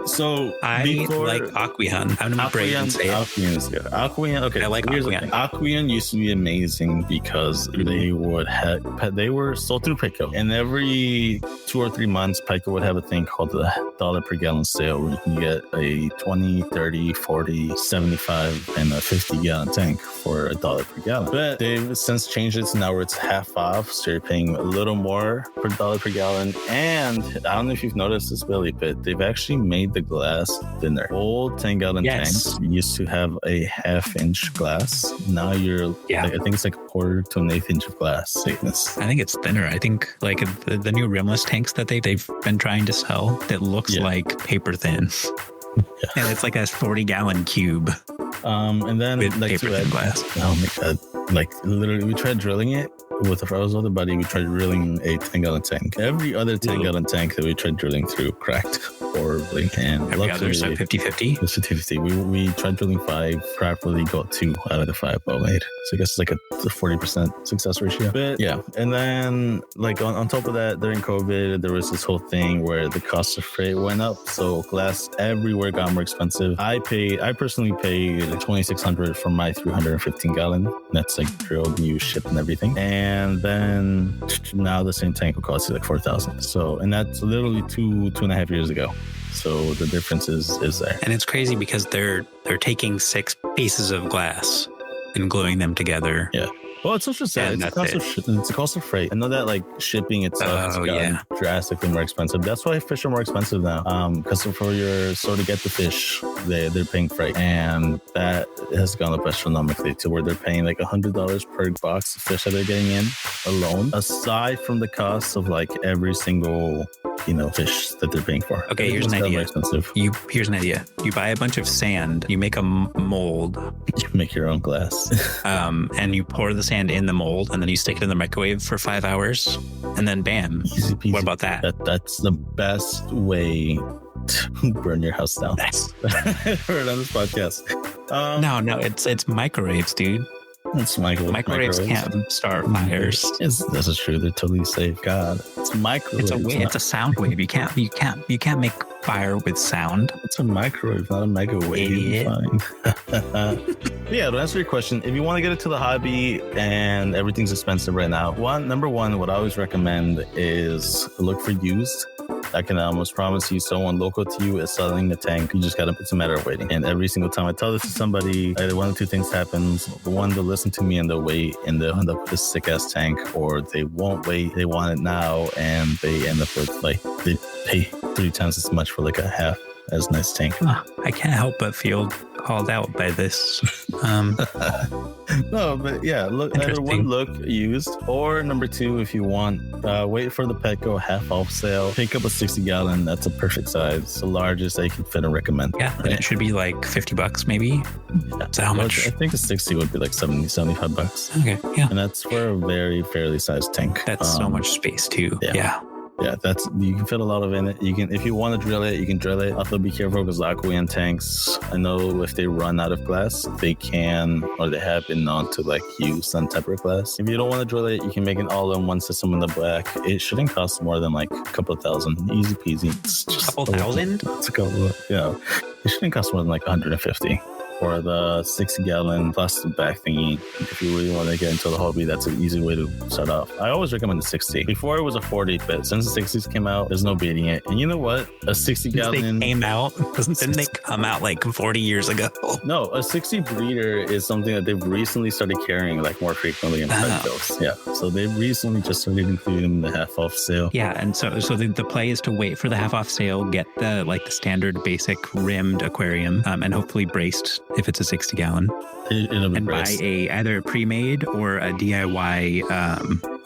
So I like Aquarium. I'm gonna brave and say it. Aquarium is good. Aquarium, okay. I like Aquarium. Aquarium used to be amazing because they were sold through Pico, and every 2 or 3 months, Pico would have a thing called the $1 per gallon sale, where you can get a 20, 30, 40, 75, and a 50-gallon tank for $1 per gallon. But they've since changed it to now where it's half off, so you're paying a little more per $1 per gallon. And I don't know if you've noticed this, Billy, but they've actually made the glass thinner. Old 10-gallon tanks used to have a half-inch glass. Now I think it's like a quarter to an eighth inch of glass thickness. I think it's thinner. I think like the new rimless tanks that they've been trying to sell that looks like paper thin. Yeah. And it's like a 40-gallon cube. And then with like paper thin glass. Oh my God. Like literally we tried drilling it with a other buddy. We tried drilling a 10-gallon tank. Every other 10-gallon tank that we tried drilling through cracked horribly. And every other, so 50-50? It's 50-50. We tried drilling 5, properly got 2 out of the 5 well made. So I guess it's like a 40% success ratio. But yeah. And then like on top of that, during COVID, there was this whole thing where the cost of freight went up. So glass everywhere got more expensive. I personally paid $2,600 for my 315-gallon. That's like drilled, new, shipped, and everything. And then now the same tank will cost you like $4,000. So, and that's literally 2.5 years ago. So the difference is there. And it's crazy because they're taking 6 pieces of glass and gluing them together. Yeah. Well, it's also sad. It's the cost of freight. I know that like shipping itself has gotten drastically more expensive. That's why fish are more expensive now. Because to get the fish, they're paying freight, and that has gone up astronomically to where they're paying like $100 per box of fish that they're getting in alone, aside from the cost of like every single fish that they're paying for. Okay, here's an idea. Here's an idea. You buy a bunch of sand, you make a mold. You make your own glass. And you pour the sand in the mold, and then you stick it in the microwave for 5 hours, and then bam. Easy peasy. What about that? That's the best way to burn your house down. I've heard on this podcast. No, it's microwaves, dude. It's Microwaves can't start fires. This is true. They're totally safe. God, it's microwave. It's a sound wave. You can't make fire with sound. It's a microwave, not a megawave. Idiot. Fine. Yeah, to answer your question, if you want to get into the hobby and everything's expensive right now, number one, what I always recommend is look for used. I can almost promise you someone local to you is selling a tank. You just it's a matter of waiting. And every single time I tell this to somebody, either one of two things happens. The one, they'll listen to me and they'll wait and they'll end up with a sick ass tank, or they won't wait. They want it now and they end up with they pay 3 times as much for like a half as nice tank. I can't help but feel called out by this. No, but yeah, either one, look used, or number two, if you want, wait for the Petco half off sale. Pick up a 60-gallon. That's a perfect size. It's the largest I can fit and recommend. Yeah, and it should be like $50 maybe. Yeah. So how much? I think a 60 would be like $75. Okay, yeah. And that's for a very fairly sized tank. That's so much space too. Yeah. Yeah, you can fit a lot of in it. You can, if you want to drill it, you can drill it. Also, be careful because Aquarium tanks, I know if they run out of glass, they can, or they have been known to like use untempered glass. If you don't want to drill it, you can make an all-in-one system in the back. It shouldn't cost more than like a couple of $1,000. Easy peasy. It's just a couple $1,000? It's a couple of, yeah. It shouldn't cost more than like $150. For the 60-gallon plastic bag thingy, if you really want to get into the hobby, that's an easy way to start off. I always recommend the 60. Before it was a 40, but since the 60s came out, there's no beating it. And you know what? A 60-gallon... They came out? Didn't they come out like 40 years ago? No, a 60 breeder is something that they've recently started carrying like more frequently in Petco. Yeah, so they recently just started including them in the half-off sale. Yeah, and so the play is to wait for the half-off sale, get the standard basic rimmed aquarium, and hopefully braced if it's a 60-gallon, and buy either a pre-made or a DIY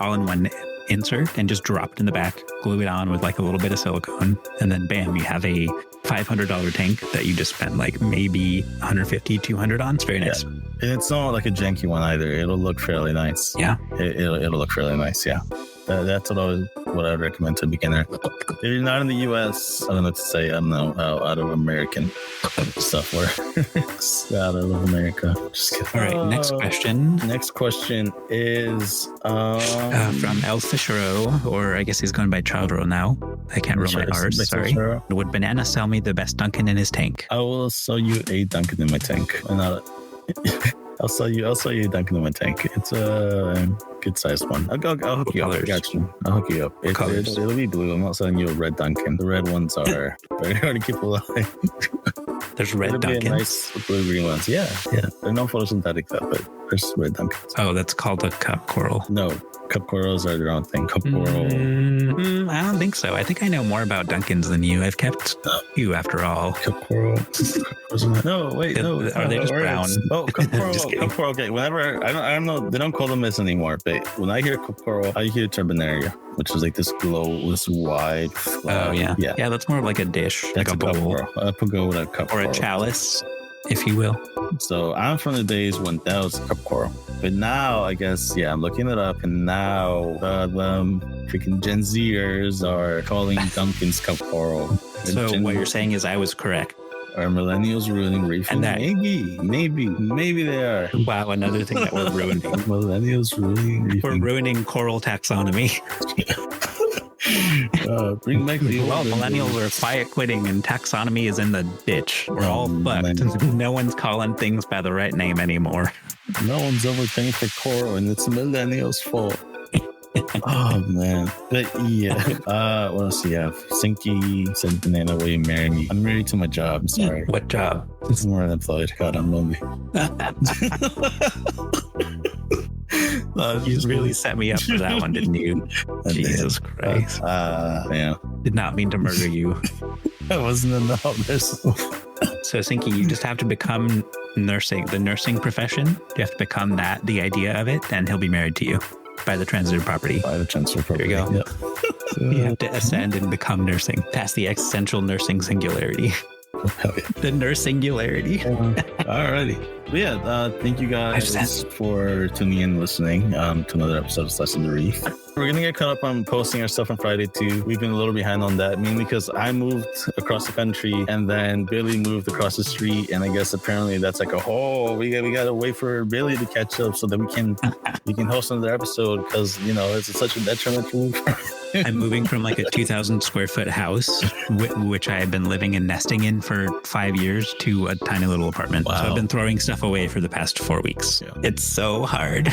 all-in-one insert and just drop it in the back, glue it on with like a little bit of silicone, and then bam, you have a $500 tank that you just spent like maybe $150, $200 on. It's very nice. Yeah. And it's not like a janky one either. It'll look fairly nice. Yeah. It'll look fairly nice. Yeah. That's what I'd recommend to a beginner. If you're not in the US, I don't know what to say. I don't know how out of American stuff works. Out of America. Just kidding. All right, next question. Next question is from El Fishero, or I guess he's going by Childro now. I can't roll my R's, sorry. Would Banana sell me the best Dunkin' in his tank? I will sell you a Dunkin' in my tank. I'll sell you a Dunkin' in my tank. It's a good sized one. I'll hook you up. I'll hook you up. It'll be blue. I'm not selling you a red Dunkin'. The red ones are very hard to keep alive. There's red Dunkins? Nice blue-green ones. Yeah. They're not photosynthetic though, but there's red Dunkins. Oh, that's called a cup coral. No, cup corals are their own thing. Cup coral. I don't think so. I think I know more about Dunkins than you. I've kept you after all. Cup coral. No, wait, no. Are they just brown? Oh, cup coral. Cup coral. Okay, whenever I don't know. They don't call them this anymore. But when I hear cup coral, I hear turbinaria, which is like this wide. Oh yeah. That's more of like a dish, that's like a bowl. I could go with a cup or coral. A chalice, if you will. So I'm from the days when that was cup coral. But now, I guess, I'm looking it up, and now the freaking Gen Zers are calling Dunkin's cup coral. So what you're saying is I was correct. Are millennials ruining reef? And that, maybe they are. Wow, another thing that we're ruining. Millennials ruining reef. We're ruining coral taxonomy. Bring back the well, millennials are quiet quitting and taxonomy is in the ditch. We're all fucked. No one's calling things by the right name anymore. No one's overpaying for coral, and it's millennials' fault. Oh man, but yeah. What else do you have? Sinky said, "Banana, will you marry me?" I'm married to my job. I'm sorry. What job? I'm more unemployed. God, I'm lonely. You really set me up for that one, didn't you? Jesus Christ. Yeah. Did not mean to murder you. That wasn't enough. So, Sinky, you just have to become nursing, the nursing profession. You have to become that, the idea of it, and he'll be married to you by the transitive property. By the transitive property. There you go. Yep. You have to ascend and become nursing. Past the existential nursing singularity. Oh, hell yeah. The nurse singularity. Alrighty. Thank you guys for tuning in and listening to another episode of Slice of the Reef. We're going to get caught up on posting our stuff on Friday too. We've been a little behind on that, mainly because I moved across the country and then Billy moved across the street. And I guess apparently that's like we got to wait for Billy to catch up so that we can host another episode because, it's such a detriment to move. I'm moving from like a 2,000 square foot house, which I have been living and nesting in for 5 years, to a tiny little apartment. Wow. So I've been throwing stuff away for the past 4 weeks. Yeah. It's so hard.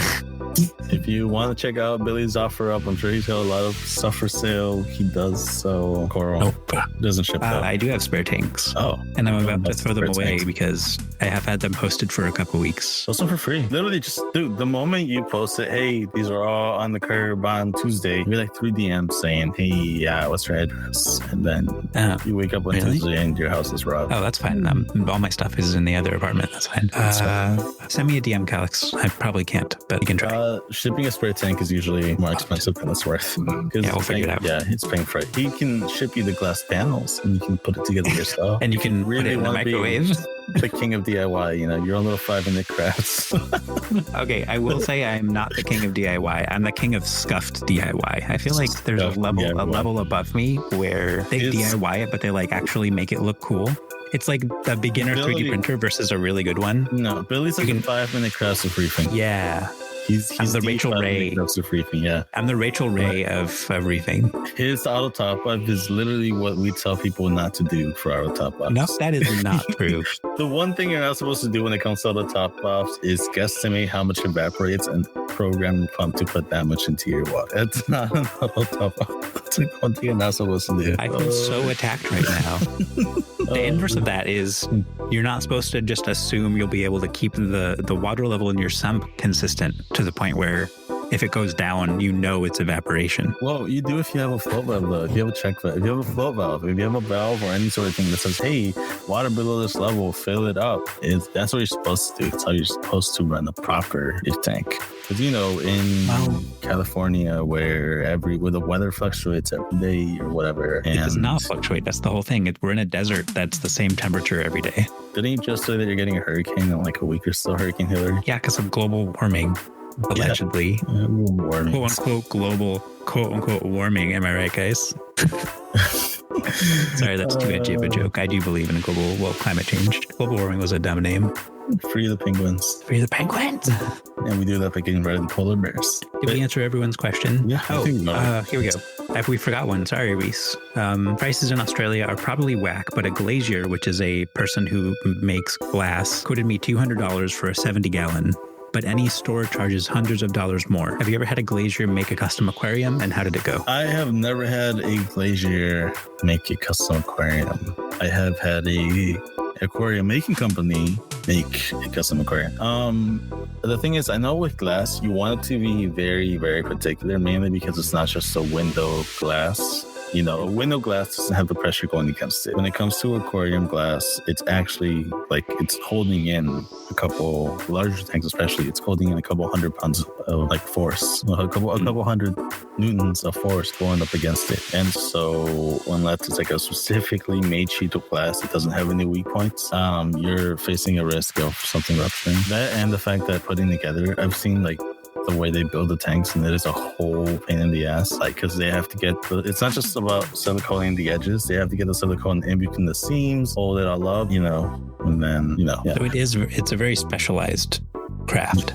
If you want to check out Billy's offer up, I'm sure he's got a lot of stuff for sale. He does so. Coral doesn't ship though. I do have spare tanks. Oh. And I'm about to throw them away because I have had them posted for a couple weeks. Post them for free. Literally just, dude, the moment you post it, hey, these are all on the curb on Tuesday, you're like 3 DMs saying, hey, what's your address? And then you wake up on Tuesday and your house is robbed. Oh, that's fine. All my stuff is in the other apartment. That's fine. Send me a DM, Calix. I probably can't, but you can try. Shipping a spray tank is usually more expensive than it's worth. Yeah, we'll figure it out. Yeah, it's paying for it. He can ship you the glass panels and you can put it together yourself. And you can really put it in the microwave. The king of DIY, your own little 5-minute crafts. Okay, I will say I'm not the king of DIY. I'm the king of scuffed DIY. I feel like there's a level above me where they DIY it, but they like actually make it look cool. It's like a beginner 3D printer versus a really good one. No, Billy's like a 5-minute crafts of reefing. Yeah. He's the Rachel Ray of reefing, yeah. I'm the Rachel Ray of reefing. His auto top up is literally what we tell people not to do for auto top ups. No, that is not true. The one thing you're not supposed to do when it comes to auto top ups is guesstimate how much evaporates and program the pump to put that much into your water. It's not an auto top up. That's like one thing you're not supposed to do. I feel so attacked right now. The inverse of that is you're not supposed to just assume you'll be able to keep the water level in your sump consistent to the point where if it goes down, it's evaporation. Well, you do if you have a float valve, though. If you have a check valve, if you have a float valve, if you have a valve or any sort of thing that says, hey, water below this level, fill it up. That's what you're supposed to do. It's how you're supposed to run a proper reef tank. Because, in California, where the weather fluctuates every day or whatever. It does not fluctuate. That's the whole thing. We're in a desert that's the same temperature every day. Didn't you just say that you're getting a hurricane in like a week or so, Hurricane Hillary? Yeah, because of global warming. Allegedly. Yeah, warming. Quote unquote global quote unquote warming. Am I right, guys? Sorry, that's too edgy of a joke. I do believe in climate change. Global warming was a dumb name. Free the penguins. Free the penguins. And we do that by getting rid of the polar bears. Did we answer everyone's question? Yeah. Here we go. We forgot one. Sorry, Reese. Prices in Australia are probably whack, but a glazier, which is a person who makes glass, quoted me $200 for a 70-gallon. But any store charges hundreds of dollars more. Have you ever had a glazier make a custom aquarium, and how did it go? I have never had a glazier make a custom aquarium. I have had a aquarium making company make a custom aquarium. The thing is, I know with glass, you want it to be very, very particular, mainly because it's not just a window glass. A window glass doesn't have the pressure going against it. When it comes to aquarium glass, it's actually it's holding in a couple larger tanks, especially. It's holding in a couple 100 pounds of force, a couple 100 newtons of force going up against it. And so, unless it's like a specifically made sheet of glass that doesn't have any weak points, you're facing a risk of something rupturing. That and the fact that putting together, I've seen the way they build the tanks, and it is a whole pain in the ass, because they have to get it's not just about siliconing the edges, they have to get the silicone in between the seams, hold it all up, and then So it's a very specialized craft.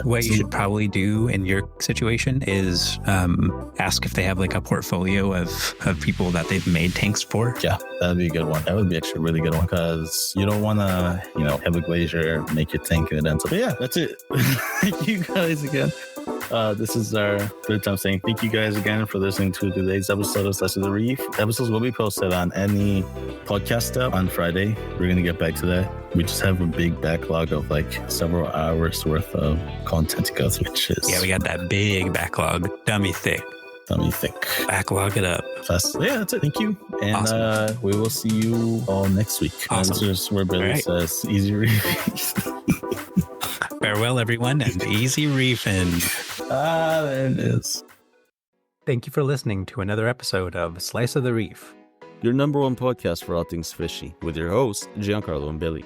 What you should probably do in your situation is ask if they have like a portfolio of people that they've made tanks for. Yeah, that'd be a good one. That would be actually a really good one, because you don't want to, have a glazier make your tank and it ends up. But yeah, that's it. Thank you guys again. This is our third time saying thank you guys again for listening to today's episode of Slice of the Reef. Episodes will be posted on any podcast app on Friday. We're going to get back to that. We just have a big backlog of several hours worth of content to go through, which is... Yeah, we got that big backlog. Dummy thick. Backlog it up. Fast. Yeah, that's it. Thank you. And awesome. We will see you all next week. Awesome. This is where Billy says easy reefing. Farewell, everyone, and easy reefing. There it is. Thank you for listening to another episode of Slice of the Reef, your number one podcast for all things fishy, with your hosts, Giancarlo and Billy.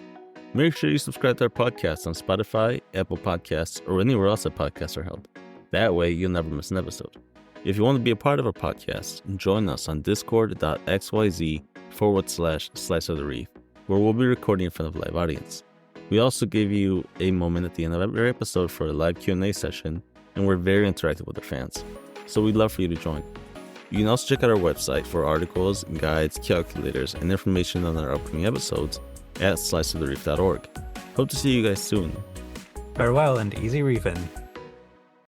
Make sure you subscribe to our podcast on Spotify, Apple Podcasts, or anywhere else that podcasts are held. That way, you'll never miss an episode. If you want to be a part of our podcast, join us on discord.xyz/slice of the reef, where we'll be recording in front of a live audience. We also give you a moment at the end of every episode for a live Q&A session, and we're very interactive with our fans, so we'd love for you to join. You can also check out our website for articles, guides, calculators, and information on our upcoming episodes at sliceofthereef.org. Hope to see you guys soon. Farewell and easy reefing.